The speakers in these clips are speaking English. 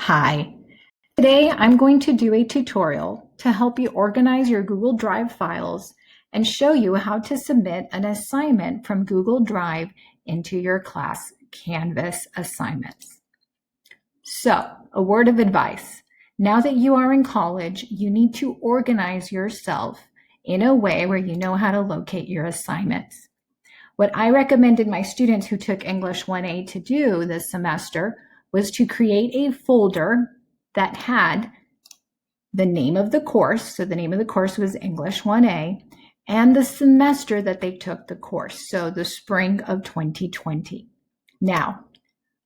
Hi, today I'm going to do a tutorial to help you organize your Google Drive files and show you how to submit an assignment from Google Drive into your class Canvas assignments. So, a word of advice. Now that you are in college, you need to organize yourself in a way where you know how to locate your assignments. What I recommended my students who took English 1A to do this semester was to create a folder that had the name of the course. So the name of the course was English 1A and the semester that they took the course. So the spring of 2020. Now,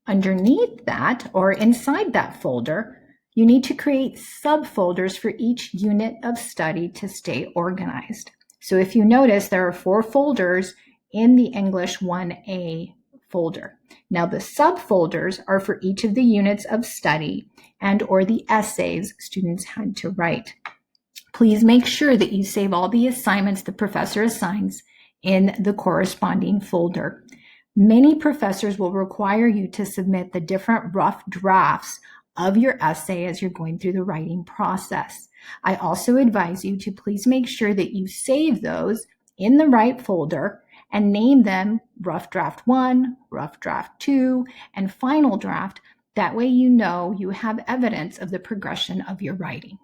underneath that or inside that folder, you need to create subfolders for each unit of study to stay organized. So if you notice, there are 4 folders in the English 1A folder. Now the subfolders are for each of the units of study and or the essays students had to write. Please make sure that you save all the assignments the professor assigns in the corresponding folder. Many professors will require you to submit the different rough drafts of your essay as you're going through the writing process. I also advise you to please make sure that you save those in the right folder and name them Rough Draft 1, Rough Draft 2, and Final Draft. That way you know you have evidence of the progression of your writing.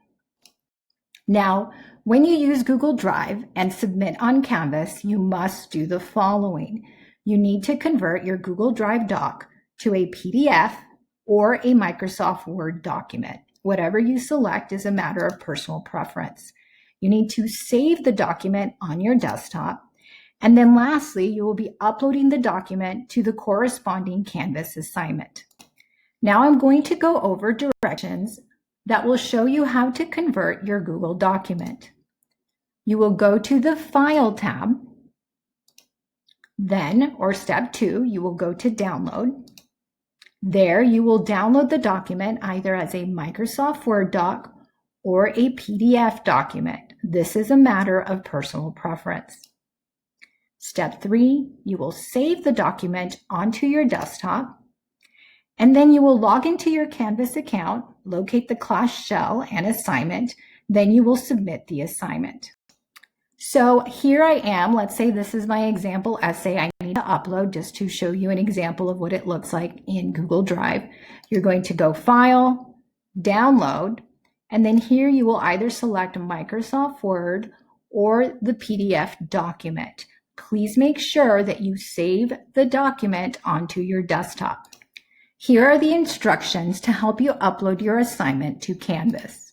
Now, when you use Google Drive and submit on Canvas, you must do the following. You need to convert your Google Drive doc to a PDF or a Microsoft Word document. Whatever you select is a matter of personal preference. You need to save the document on your desktop. And then lastly, you will be uploading the document to the corresponding Canvas assignment. Now I'm going to go over directions that will show you how to convert your Google document. You will go to the File tab. Then, or step 2, you will go to Download. There you will download the document either as a Microsoft Word doc or a PDF document. This is a matter of personal preference. Step 3, you will save the document onto your desktop, and then you will log into your Canvas account, locate the class shell and assignment, then you will submit the assignment. So here I am. Let's say this is my example essay I need to upload just to show you an example of what it looks like in Google Drive. You're going to go File, Download, and then here you will either select Microsoft Word or the PDF document. Please make sure that you save the document onto your desktop. Here are the instructions to help you upload your assignment to Canvas.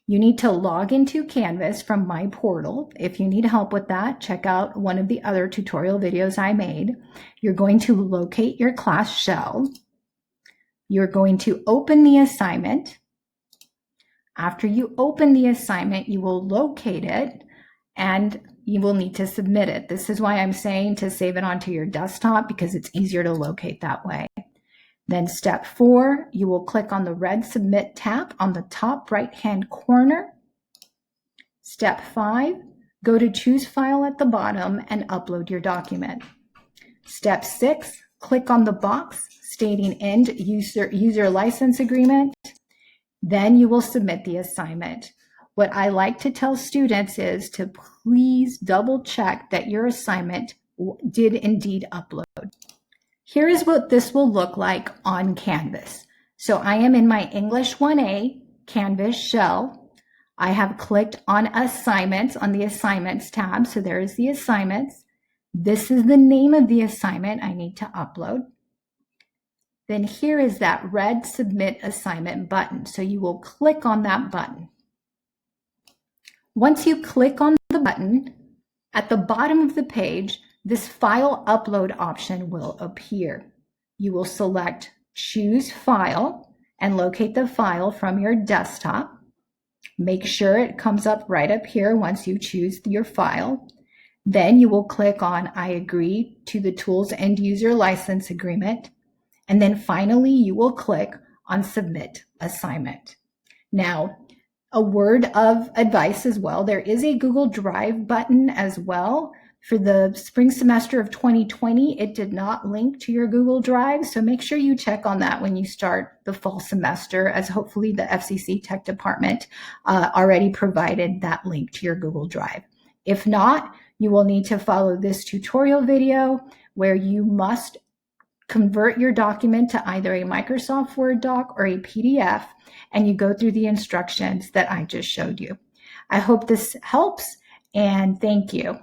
You need to log into Canvas from My Portal. If you need help with that, check out one of the other tutorial videos I made. You're going to locate your class shell. You're going to open the assignment. After you open the assignment, you will locate it and you will need to submit it. This is why I'm saying to save it onto your desktop because it's easier to locate that way. Then step 4, you will click on the red Submit tab on the top right-hand corner. Step 5, go to Choose File at the bottom and upload your document. Step 6, click on the box stating End User License Agreement. Then you will submit the assignment. What I like to tell students is to please double check that your assignment did indeed upload. Here is what this will look like on Canvas. So I am in my English 1A Canvas shell. I have clicked on Assignments on the Assignments tab. So there is the assignments. This is the name of the assignment I need to upload. Then here is that red Submit Assignment button. So you will click on that button. Once you click on the button, at the bottom of the page, this file upload option will appear. You will select Choose File and locate the file from your desktop. Make sure it comes up right up here once you choose your file. Then you will click on I agree to the Tools End User License Agreement. And then finally, you will click on Submit Assignment. Now, a word of advice as well. There is a Google Drive button as well For the spring semester of 2020, it did not link to your Google Drive, so make sure you check on that when you start the fall semester, as hopefully the FCC Tech Department already provided that link to your Google Drive. If not, you will need to follow this tutorial video where you must convert your document to either a Microsoft Word doc or a PDF, and you go through the instructions that I just showed you. I hope this helps, and thank you.